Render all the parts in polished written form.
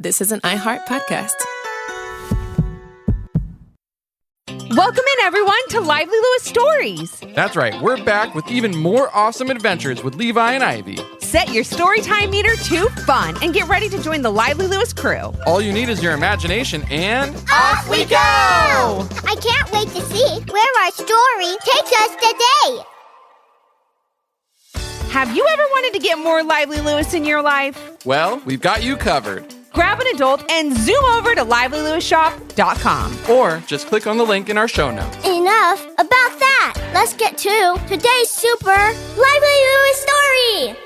This is an iHeart podcast. Welcome in, everyone, to Lively Lewis Stories. That's right. We're back with even more awesome adventures with Levi and Ivy. Set your storytime meter to fun and get ready to join the Lively Lewis crew. All you need is your imagination and... Off we go! I can't wait to see where our story takes us today. Have you ever wanted to get more Lively Lewis in your life? Well, we've got you covered. Grab an adult and zoom over to livelylewisshop.com. Or just click on the link in our show notes. Enough about that. Let's get to today's super Lively Lewis story.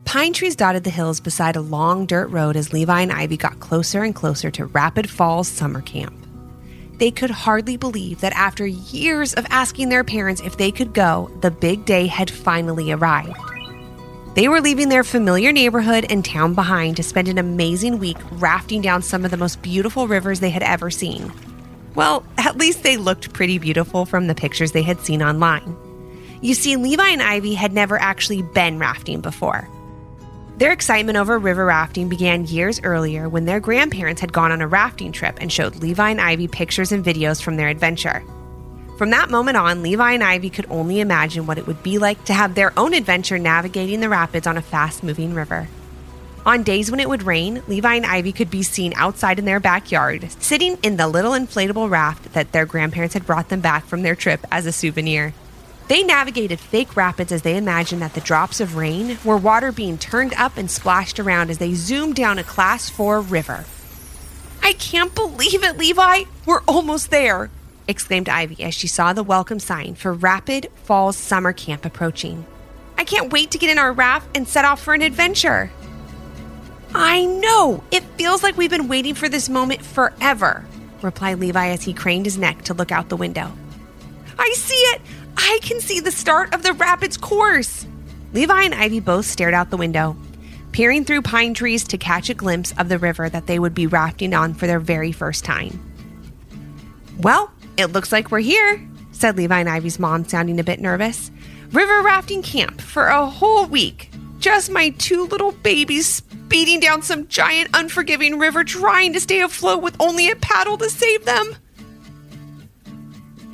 Pine trees dotted the hills beside a long dirt road as Levi and Ivy got closer and closer to Rapid Falls summer camp. They could hardly believe that after years of asking their parents if they could go, the big day had finally arrived. They were leaving their familiar neighborhood and town behind to spend an amazing week rafting down some of the most beautiful rivers they had ever seen. Well, at least they looked pretty beautiful from the pictures they had seen online. You see, Levi and Ivy had never actually been rafting before. Their excitement over river rafting began years earlier when their grandparents had gone on a rafting trip and showed Levi and Ivy pictures and videos from their adventure. From that moment on, Levi and Ivy could only imagine what it would be like to have their own adventure navigating the rapids on a fast-moving river. On days when it would rain, Levi and Ivy could be seen outside in their backyard, sitting in the little inflatable raft that their grandparents had brought them back from their trip as a souvenir. They navigated fake rapids as they imagined that the drops of rain were water being turned up and splashed around as they zoomed down a Class 4 river. "I can't believe it, Levi! We're almost there!" exclaimed Ivy as she saw the welcome sign for Rapid Falls Summer Camp approaching. "I can't wait to get in our raft and set off for an adventure." "I know! It feels like we've been waiting for this moment forever," replied Levi as he craned his neck to look out the window. "I see it! I can see the start of the rapids course!" Levi and Ivy both stared out the window, peering through pine trees to catch a glimpse of the river that they would be rafting on for their very first time. "Well, it looks like we're here," said Levi and Ivy's mom, sounding a bit nervous. "River rafting camp for a whole week. Just my two little babies speeding down some giant, unforgiving river trying to stay afloat with only a paddle to save them."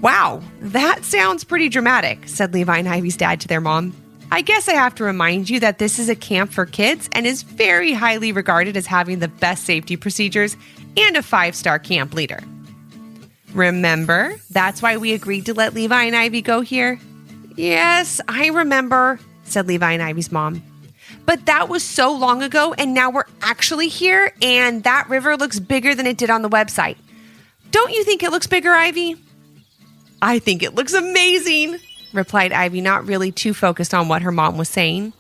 "Wow, that sounds pretty dramatic," said Levi and Ivy's dad to their mom. "I guess I have to remind you that this is a camp for kids and is very highly regarded as having the best safety procedures and a 5-star camp leader. Remember, that's why we agreed to let Levi and Ivy go here?" "Yes, I remember," said Levi and Ivy's mom. "But that was so long ago, and now we're actually here, and that river looks bigger than it did on the website. Don't you think it looks bigger, Ivy?" "I think it looks amazing," replied Ivy, not really too focused on what her mom was saying.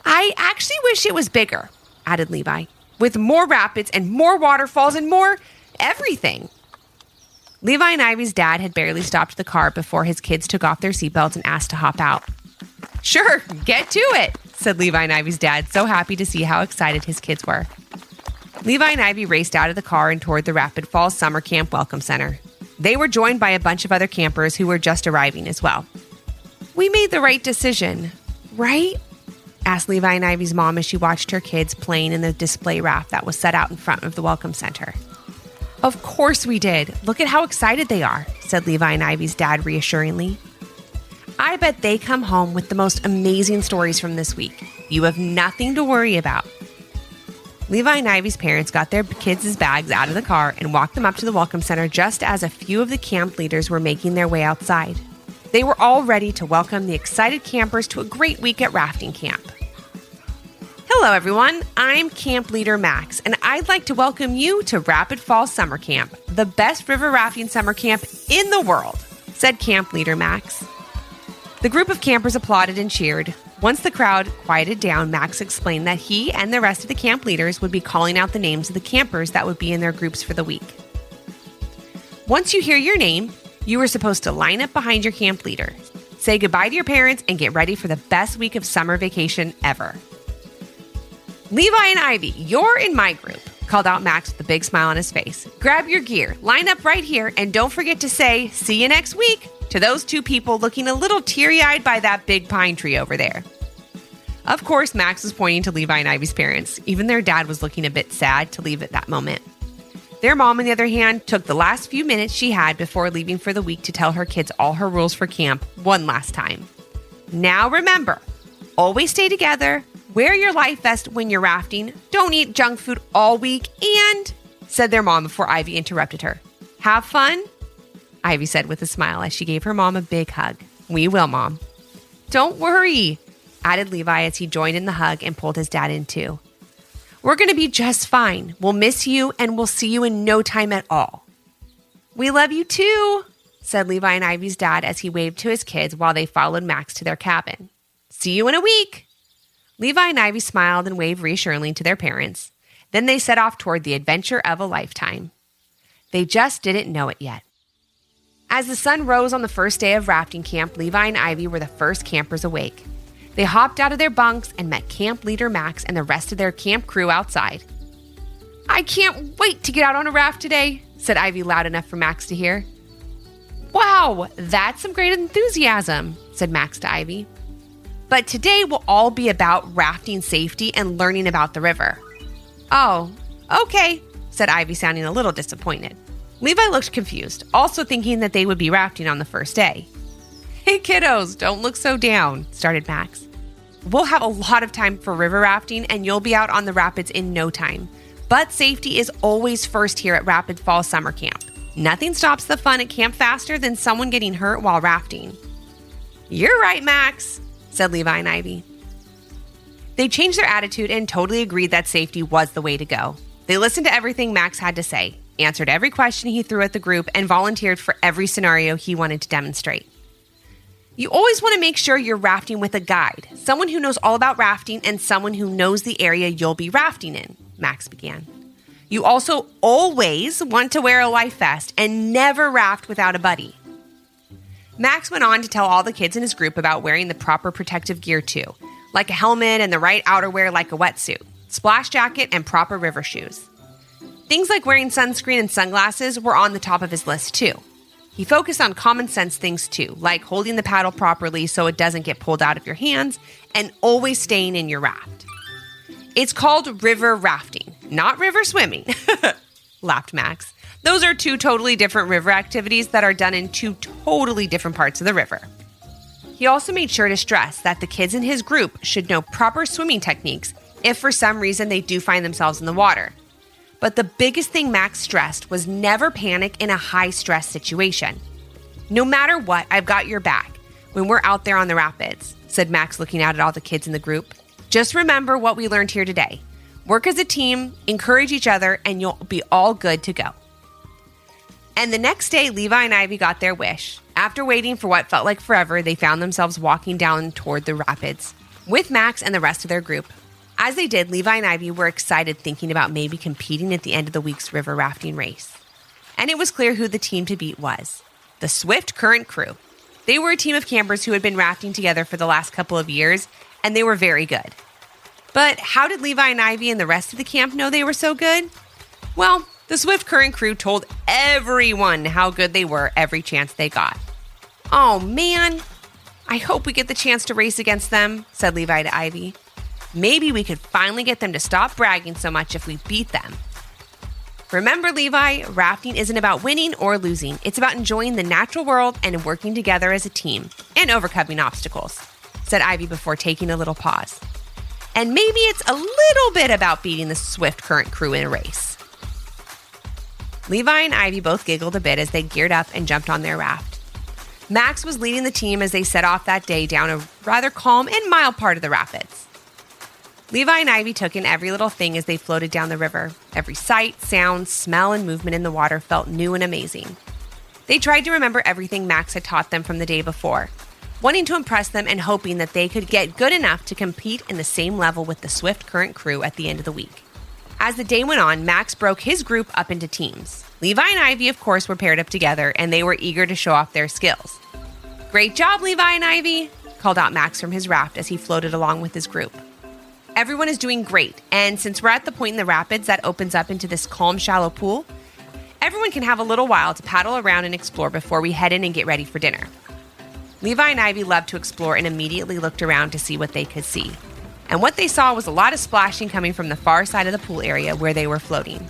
"I actually wish it was bigger," added Levi, "with more rapids and more waterfalls and more everything." Levi and Ivy's dad had barely stopped the car before his kids took off their seatbelts and asked to hop out. "Sure, get to it," said Levi and Ivy's dad, so happy to see how excited his kids were. Levi and Ivy raced out of the car and toward the Rapid Falls Summer Camp Welcome Center. They were joined by a bunch of other campers who were just arriving as well. "We made the right decision, right?" asked Levi and Ivy's mom as she watched her kids playing in the display raft that was set out in front of the Welcome Center. "Of course we did. Look at how excited they are," said Levi and Ivy's dad reassuringly. "I bet they come home with the most amazing stories from this week. You have nothing to worry about." Levi and Ivy's parents got their kids' bags out of the car and walked them up to the Welcome Center just as a few of the camp leaders were making their way outside. They were all ready to welcome the excited campers to a great week at rafting camp. "Hello, everyone. I'm Camp Leader Max, and I'd like to welcome you to Rapid Falls Summer Camp, the best river rafting summer camp in the world," said Camp Leader Max. The group of campers applauded and cheered. Once the crowd quieted down, Max explained that he and the rest of the camp leaders would be calling out the names of the campers that would be in their groups for the week. Once you hear your name, you are supposed to line up behind your camp leader, say goodbye to your parents, and get ready for the best week of summer vacation ever. "Levi and Ivy, you're in my group," called out Max with a big smile on his face. "Grab your gear, line up right here, and don't forget to say, 'See you next week,' to those two people looking a little teary-eyed by that big pine tree over there." Of course, Max was pointing to Levi and Ivy's parents. Even their dad was looking a bit sad to leave at that moment. Their mom, on the other hand, took the last few minutes she had before leaving for the week to tell her kids all her rules for camp one last time. Now remember, always stay together, wear your life vest when you're rafting, don't eat junk food all week, and, said their mom before Ivy interrupted her, have fun? Ivy said with a smile as she gave her mom a big hug. We will, Mom. Don't worry, added Levi as he joined in the hug and pulled his dad in too. We're going to be just fine. We'll miss you and we'll see you in no time at all. We love you too, said Levi and Ivy's dad as he waved to his kids while they followed Max to their cabin. See you in a week. Levi and Ivy smiled and waved reassuringly to their parents. Then they set off toward the adventure of a lifetime. They just didn't know it yet. As the sun rose on the first day of rafting camp, Levi and Ivy were the first campers awake. They hopped out of their bunks and met camp leader Max and the rest of their camp crew outside. I can't wait to get out on a raft today, said Ivy loud enough for Max to hear. Wow, that's some great enthusiasm, said Max to Ivy. But today will all be about rafting safety and learning about the river. Oh, okay, said Ivy, sounding a little disappointed. Levi looked confused, also thinking that they would be rafting on the first day. Hey kiddos, don't look so down, started Max. We'll have a lot of time for river rafting and you'll be out on the rapids in no time. But safety is always first here at Rapids Fall Summer Camp. Nothing stops the fun at camp faster than someone getting hurt while rafting. You're right, Max, said Levi and Ivy. They changed their attitude and totally agreed that safety was the way to go. They listened to everything Max had to say, answered every question he threw at the group, and volunteered for every scenario he wanted to demonstrate. You always want to make sure you're rafting with a guide, someone who knows all about rafting and someone who knows the area you'll be rafting in, Max began. You also always want to wear a life vest and never raft without a buddy. Max went on to tell all the kids in his group about wearing the proper protective gear too, like a helmet and the right outerwear like a wetsuit, splash jacket, and proper river shoes. Things like wearing sunscreen and sunglasses were on the top of his list too. He focused on common sense things too, like holding the paddle properly so it doesn't get pulled out of your hands and always staying in your raft. It's called river rafting, not river swimming, laughed Max. Those are two totally different river activities that are done in two totally different parts of the river. He also made sure to stress that the kids in his group should know proper swimming techniques if for some reason they do find themselves in the water. But the biggest thing Max stressed was never panic in a high-stress situation. No matter what, I've got your back when we're out there on the rapids, said Max, looking out at all the kids in the group. Just remember what we learned here today. Work as a team, encourage each other, and you'll be all good to go. And the next day, Levi and Ivy got their wish. After waiting for what felt like forever, they found themselves walking down toward the rapids with Max and the rest of their group. As they did, Levi and Ivy were excited, thinking about maybe competing at the end of the week's river rafting race. And it was clear who the team to beat was. The Swift Current crew. They were a team of campers who had been rafting together for the last couple of years, and they were very good. But how did Levi and Ivy and the rest of the camp know they were so good? Well, the Swift Current crew told everyone how good they were every chance they got. Oh man, I hope we get the chance to race against them, said Levi to Ivy. Maybe we could finally get them to stop bragging so much if we beat them. Remember, Levi, rafting isn't about winning or losing. It's about enjoying the natural world and working together as a team and overcoming obstacles, said Ivy before taking a little pause. And maybe it's a little bit about beating the Swift Current crew in a race. Levi and Ivy both giggled a bit as they geared up and jumped on their raft. Max was leading the team as they set off that day down a rather calm and mild part of the rapids. Levi and Ivy took in every little thing as they floated down the river. Every sight, sound, smell, and movement in the water felt new and amazing. They tried to remember everything Max had taught them from the day before, wanting to impress them and hoping that they could get good enough to compete in the same level with the Swift Current crew at the end of the week. As the day went on, Max broke his group up into teams. Levi and Ivy, of course, were paired up together, and they were eager to show off their skills. Great job, Levi and Ivy, called out Max from his raft as he floated along with his group. Everyone is doing great, and since we're at the point in the rapids that opens up into this calm, shallow pool, everyone can have a little while to paddle around and explore before we head in and get ready for dinner. Levi and Ivy loved to explore and immediately looked around to see what they could see. and what they saw was a lot of splashing coming from the far side of the pool area where they were floating.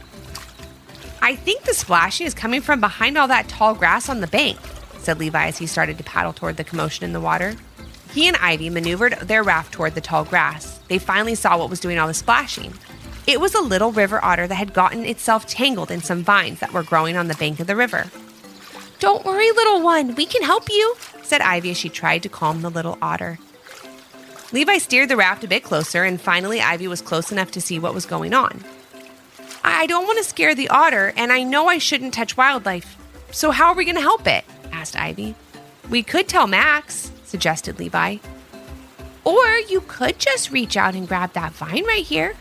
"I think the splashing is coming from behind all that tall grass on the bank," said Levi as he started to paddle toward the commotion in the water. He and Ivy maneuvered their raft toward the tall grass. They finally saw what was doing all the splashing. It was a little river otter that had gotten itself tangled in some vines that were growing on the bank of the river. "Don't worry, little one, we can help you," said Ivy as she tried to calm the little otter. Levi steered the raft a bit closer, and finally Ivy was close enough to see what was going on. "I don't want to scare the otter, and I know I shouldn't touch wildlife. So how are we going to help it?" asked Ivy. "We could tell Max," suggested Levi. "Or you could just reach out and grab that vine right here.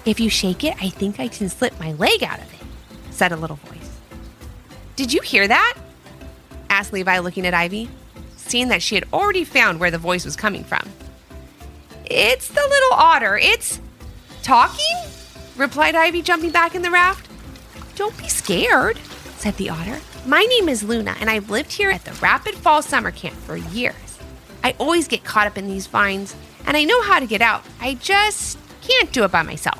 If you shake it, I think I can slip my leg out of it," said a little voice. "Did you hear that?" asked Levi, looking at Ivy, seeing that she had already found where the voice was coming from. "It's the little otter. It's talking?" replied Ivy, jumping back in the raft. "Don't be scared," said the otter. "My name is Luna, and I've lived here at the Rapid Fall Summer Camp for years. I always get caught up in these vines, and I know how to get out. I just can't do it by myself."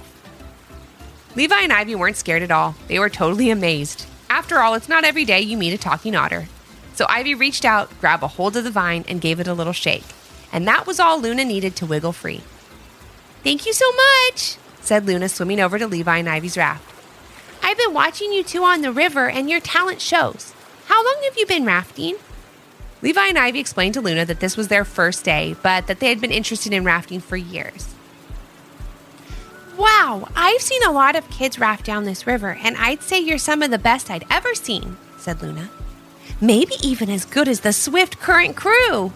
Levi and Ivy weren't scared at all. They were totally amazed. After all, it's not every day you meet a talking otter. So Ivy reached out, grabbed a hold of the vine, and gave it a little shake. And that was all Luna needed to wiggle free. "Thank you so much," said Luna, swimming over to Levi and Ivy's raft. "I've been watching you two on the river, and your talent shows. How long have you been rafting?" Levi and Ivy explained to Luna that this was their first day, but that they had been interested in rafting for years. "Wow, I've seen a lot of kids raft down this river, and I'd say you're some of the best I'd ever seen," said Luna. "Maybe even as good as the Swift Current crew."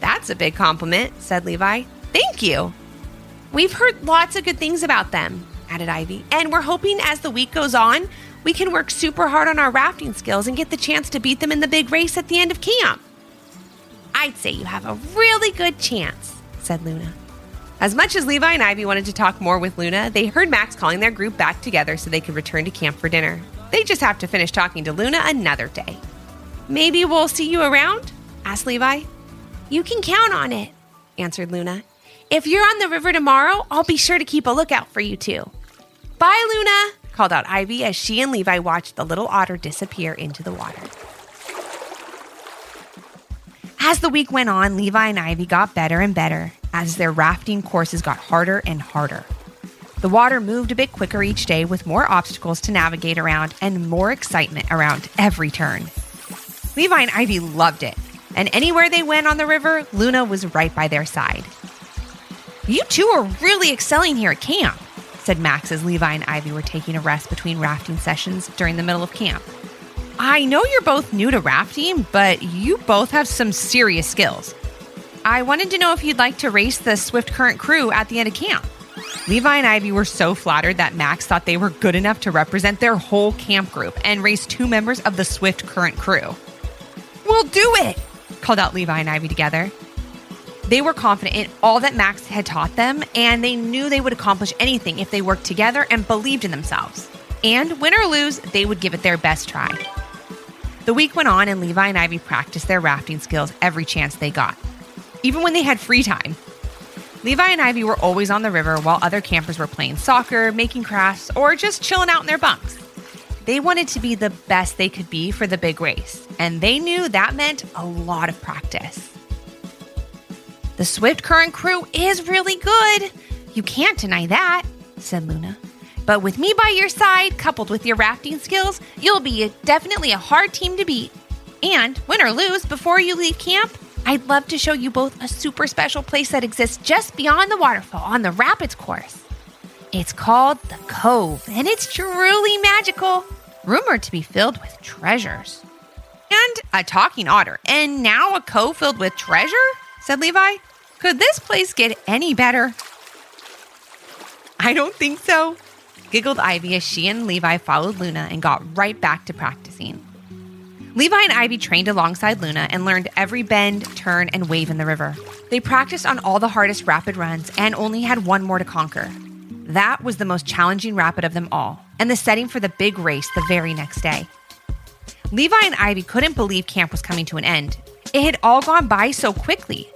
"That's a big compliment," said Levi. "Thank you." "We've heard lots of good things about them," added Ivy, "and we're hoping as the week goes on, we can work super hard on our rafting skills and get the chance to beat them in the big race at the end of camp." "I'd say you have a really good chance," said Luna. As much as Levi and Ivy wanted to talk more with Luna, they heard Max calling their group back together so they could return to camp for dinner. They just have to finish talking to Luna another day. "Maybe we'll see you around?" asked Levi. "You can count on it," answered Luna. "If you're on the river tomorrow, I'll be sure to keep a lookout for you too." "Bye, Luna," called out Ivy as she and Levi watched the little otter disappear into the water. As the week went on, Levi and Ivy got better and better as their rafting courses got harder and harder. The water moved a bit quicker each day with more obstacles to navigate around and more excitement around every turn. Levi and Ivy loved it, and anywhere they went on the river, Luna was right by their side. "You two are really excelling here at camp," said Max as Levi and Ivy were taking a rest between rafting sessions during the middle of camp. "I know you're both new to rafting, but you both have some serious skills. I wanted to know if you'd like to race the Swift Current crew at the end of camp." Levi and Ivy were so flattered that Max thought they were good enough to represent their whole camp group and race two members of the Swift Current crew. "We'll do it," called out Levi and Ivy together. They were confident in all that Max had taught them, and they knew they would accomplish anything if they worked together and believed in themselves. And win or lose, they would give it their best try. The week went on, and Levi and Ivy practiced their rafting skills every chance they got, even when they had free time. Levi and Ivy were always on the river while other campers were playing soccer, making crafts, or just chilling out in their bunks. They wanted to be the best they could be for the big race, and they knew that meant a lot of practice. "The Swift Current crew is really good. You can't deny that," said Luna. "But with me by your side, coupled with your rafting skills, you'll be definitely a hard team to beat. And win or lose, before you leave camp, I'd love to show you both a super special place that exists just beyond the waterfall on the Rapids course. It's called the Cove, and it's truly magical, rumored to be filled with treasures." "And a talking otter, and now a cove filled with treasure?" said Levi. "Could this place get any better?" "I don't think so," giggled Ivy as she and Levi followed Luna and got right back to practicing. Levi and Ivy trained alongside Luna and learned every bend, turn, and wave in the river. They practiced on all the hardest rapid runs and only had one more to conquer. That was the most challenging rapid of them all, and the setting for the big race the very next day. Levi and Ivy couldn't believe camp was coming to an end. It had all gone by so quickly,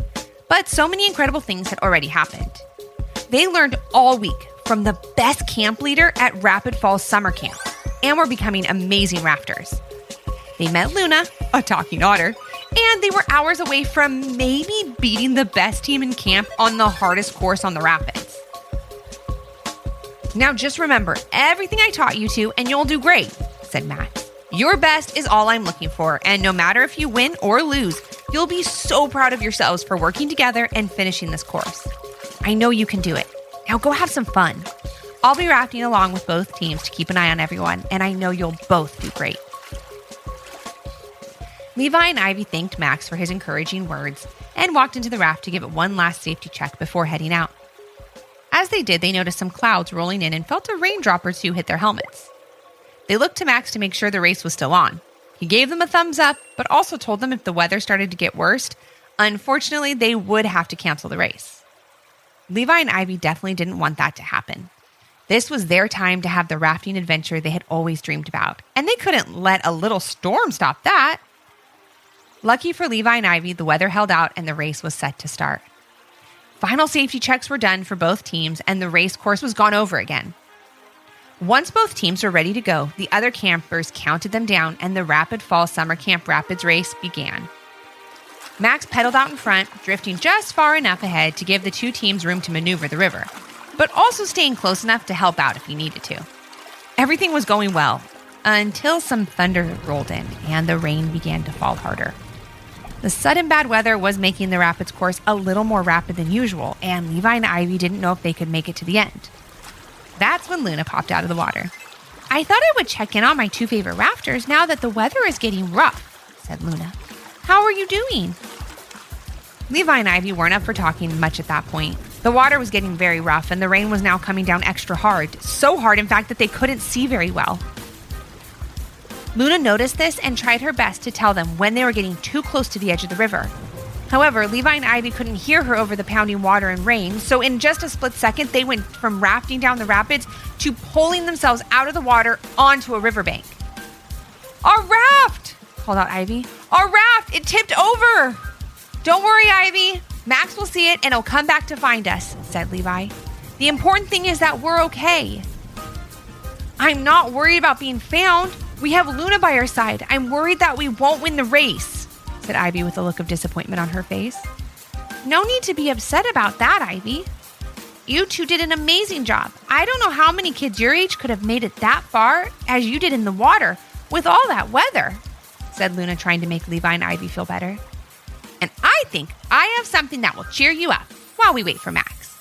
but so many incredible things had already happened. They learned all week from the best camp leader at Rapid Falls Summer Camp and were becoming amazing rafters. They met Luna, a talking otter, and they were hours away from maybe beating the best team in camp on the hardest course on the rapids. Now just remember everything I taught you to and you'll do great, said Max. Your best is all I'm looking for, and no matter if you win or lose, you'll be so proud of yourselves for working together and finishing this course. I know you can do it. Now go have some fun. I'll be rafting along with both teams to keep an eye on everyone, and I know you'll both do great. Levi and Ivy thanked Max for his encouraging words and walked into the raft to give it one last safety check before heading out. As they did, they noticed some clouds rolling in and felt a raindrop or two hit their helmets. They looked to Max to make sure the race was still on. He gave them a thumbs up, but also told them if the weather started to get worse, unfortunately, they would have to cancel the race. Levi and Ivy definitely didn't want that to happen. This was their time to have the rafting adventure they had always dreamed about, and they couldn't let a little storm stop that. Lucky for Levi and Ivy, the weather held out and the race was set to start. Final safety checks were done for both teams, and the race course was gone over again. Once both teams were ready to go, the other campers counted them down and the Rapid Falls Summer Camp Rapids race began. Max pedaled out in front, drifting just far enough ahead to give the two teams room to maneuver the river, but also staying close enough to help out if he needed to. Everything was going well until some thunder rolled in and the rain began to fall harder. The sudden bad weather was making the rapids course a little more rapid than usual, and Levi and Ivy didn't know if they could make it to the end. That's when Luna popped out of the water. I thought I would check in on my two favorite rafters now that the weather is getting rough, said Luna. How are you doing? Levi and Ivy weren't up for talking much at that point. The water was getting very rough and the rain was now coming down extra hard. So hard, in fact, that they couldn't see very well. Luna noticed this and tried her best to tell them when they were getting too close to the edge of the river. However, Levi and Ivy couldn't hear her over the pounding water and rain, so in just a split second, they went from rafting down the rapids to pulling themselves out of the water onto a riverbank. Our raft! Called out Ivy. Our raft! It tipped over! Don't worry, Ivy. Max will see it and he'll come back to find us, said Levi. The important thing is that we're okay. I'm not worried about being found. We have Luna by our side. I'm worried that we won't win the race, said Ivy with a look of disappointment on her face. No need to be upset about that, Ivy. You two did an amazing job. I don't know how many kids your age could have made it that far as you did in the water with all that weather, said Luna, trying to make Levi and Ivy feel better. And I think I have something that will cheer you up while we wait for Max.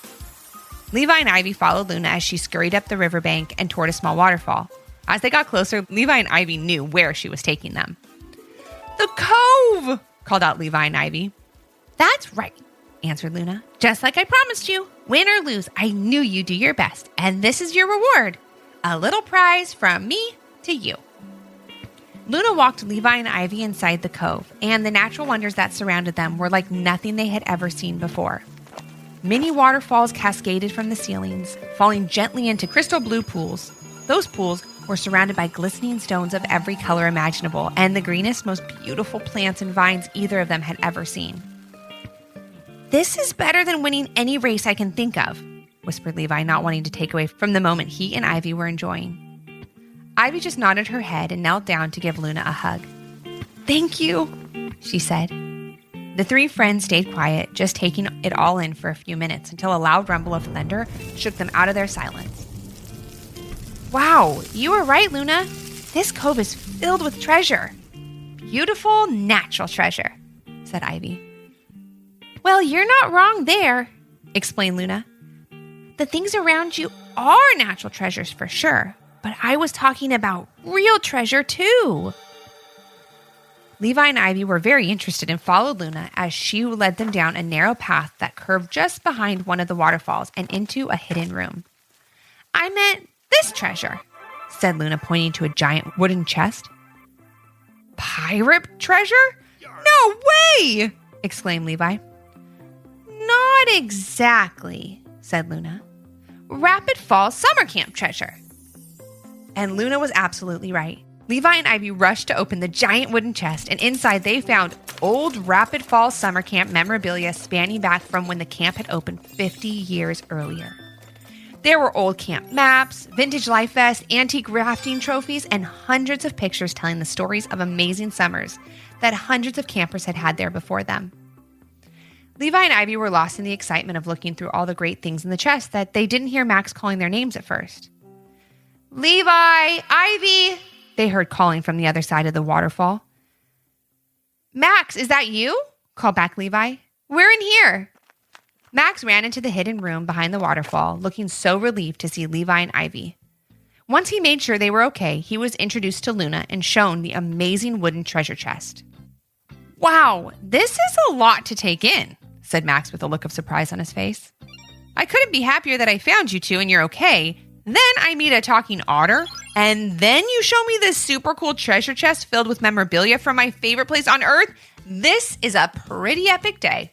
Levi and Ivy followed Luna as she scurried up the riverbank and toward a small waterfall. As they got closer, Levi and Ivy knew where she was taking them. The cove! Called out Levi and Ivy. That's right, answered Luna. Just like I promised you. Win or lose, I knew you'd do your best. And this is your reward. A little prize from me to you. Luna walked Levi and Ivy inside the cove, and the natural wonders that surrounded them were like nothing they had ever seen before. Many waterfalls cascaded from the ceilings, falling gently into crystal blue pools. Those pools were surrounded by glistening stones of every color imaginable and the greenest, most beautiful plants and vines either of them had ever seen. This is better than winning any race I can think of, whispered Levi, not wanting to take away from the moment he and Ivy were enjoying. Ivy just nodded her head and knelt down to give Luna a hug. Thank you, she said. The three friends stayed quiet, just taking it all in for a few minutes until a loud rumble of thunder shook them out of their silence. Wow, you were right, Luna. This cove is filled with treasure. Beautiful, natural treasure, said Ivy. Well, you're not wrong there, explained Luna. The things around you are natural treasures for sure, but I was talking about real treasure too. Levi and Ivy were very interested and followed Luna as she led them down a narrow path that curved just behind one of the waterfalls and into a hidden room. I meant this treasure, said Luna, pointing to a giant wooden chest. Pirate treasure? No way! Exclaimed Levi. Not exactly, said Luna. Rapid Falls Summer Camp treasure. And Luna was absolutely right. Levi and Ivy rushed to open the giant wooden chest, and inside they found old Rapid Falls summer camp memorabilia spanning back from when the camp had opened 50 years earlier. There were old camp maps, vintage life vests, antique rafting trophies, and hundreds of pictures telling the stories of amazing summers that hundreds of campers had had there before them. Levi and Ivy were lost in the excitement of looking through all the great things in the chest that they didn't hear Max calling their names at first. "Levi! Ivy!" they heard calling from the other side of the waterfall. "Max, is that you?" called back Levi. "We're in here." Max ran into the hidden room behind the waterfall, looking so relieved to see Levi and Ivy. Once he made sure they were okay, he was introduced to Luna and shown the amazing wooden treasure chest. "Wow, this is a lot to take in," said Max with a look of surprise on his face. "I couldn't be happier that I found you two and you're okay. Then I meet a talking otter, and then you show me this super cool treasure chest filled with memorabilia from my favorite place on earth. This is a pretty epic day."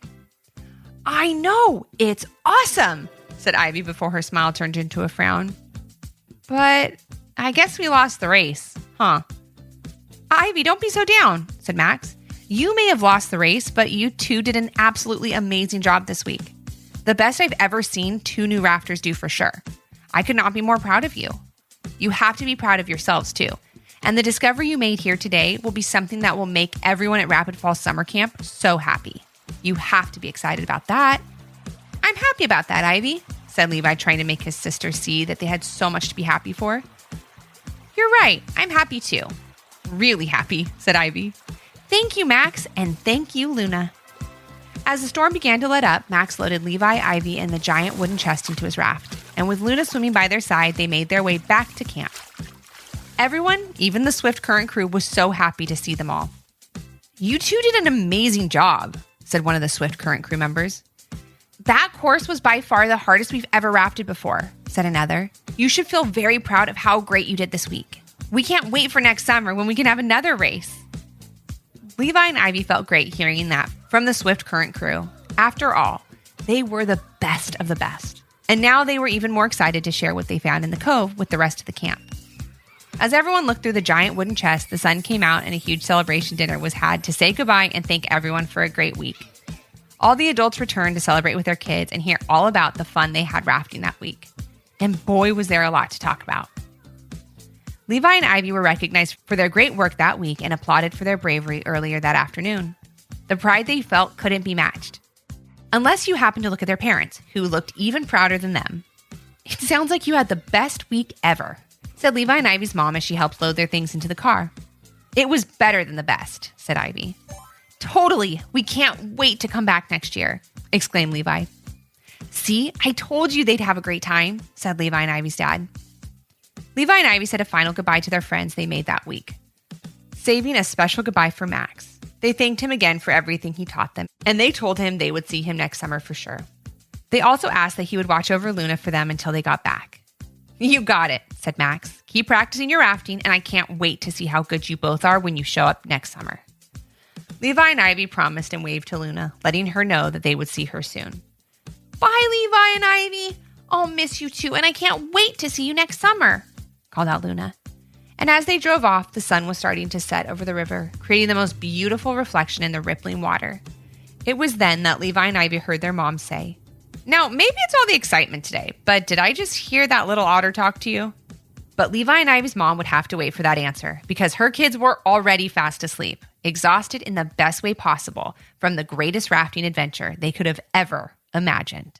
"I know, it's awesome," said Ivy before her smile turned into a frown. "But I guess we lost the race, huh?" "Ivy, don't be so down," said Max. "You may have lost the race, but you two did an absolutely amazing job this week. The best I've ever seen two new rafters do for sure. I could not be more proud of you. You have to be proud of yourselves too. And the discovery you made here today will be something that will make everyone at Rapid Falls Summer Camp so happy. You have to be excited about that." "I'm happy about that, Ivy," said Levi, trying to make his sister see that they had so much to be happy for. "You're right. I'm happy too." "Really happy," said Ivy. "Thank you, Max, and thank you, Luna." As the storm began to let up, Max loaded Levi, Ivy, and the giant wooden chest into his raft, and with Luna swimming by their side, they made their way back to camp. Everyone, even the Swift Current crew, was so happy to see them all. "You two did an amazing job," said one of the Swift Current crew members. "That course was by far the hardest we've ever rafted before," said another. "You should feel very proud of how great you did this week. We can't wait for next summer when we can have another race." Levi and Ivy felt great hearing that from the Swift Current crew. After all, they were the best of the best. And now they were even more excited to share what they found in the cove with the rest of the camp. As everyone looked through the giant wooden chest, the sun came out and a huge celebration dinner was had to say goodbye and thank everyone for a great week. All the adults returned to celebrate with their kids and hear all about the fun they had rafting that week. And boy, was there a lot to talk about. Levi and Ivy were recognized for their great work that week and applauded for their bravery earlier that afternoon. The pride they felt couldn't be matched. Unless you happened to look at their parents, who looked even prouder than them. "It sounds like you had the best week ever," said Levi and Ivy's mom as she helped load their things into the car. "It was better than the best," said Ivy. "Totally. We can't wait to come back next year," exclaimed Levi. "See, I told you they'd have a great time," said Levi and Ivy's dad. Levi and Ivy said a final goodbye to their friends they made that week, saving a special goodbye for Max. They thanked him again for everything he taught them, and they told him they would see him next summer for sure. They also asked that he would watch over Luna for them until they got back. "You got it," said Max. "Keep practicing your rafting, and I can't wait to see how good you both are when you show up next summer." Levi and Ivy promised and waved to Luna, letting her know that they would see her soon. "Bye, Levi and Ivy. I'll miss you too, and I can't wait to see you next summer," called out Luna. And as they drove off, the sun was starting to set over the river, creating the most beautiful reflection in the rippling water. It was then that Levi and Ivy heard their mom say, "Now, maybe it's all the excitement today, but did I just hear that little otter talk to you?" But Levi and Ivy's mom would have to wait for that answer because her kids were already fast asleep, exhausted in the best way possible from the greatest rafting adventure they could have ever imagined.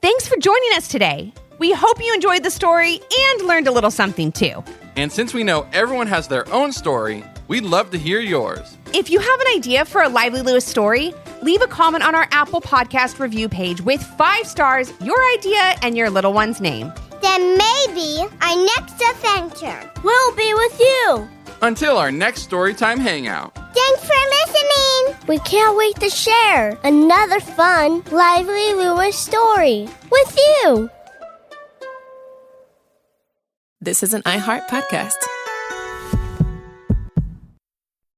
Thanks for joining us today. We hope you enjoyed the story and learned a little something too. And since we know everyone has their own story, we'd love to hear yours. If you have an idea for a Lively Lewis story, leave a comment on our Apple Podcast review page with 5 stars, your idea, and your little one's name. Then maybe our next adventure will be with you. Until our next Storytime Hangout. Thanks for listening. We can't wait to share another fun Lively Lewis story with you. This is an iHeart podcast.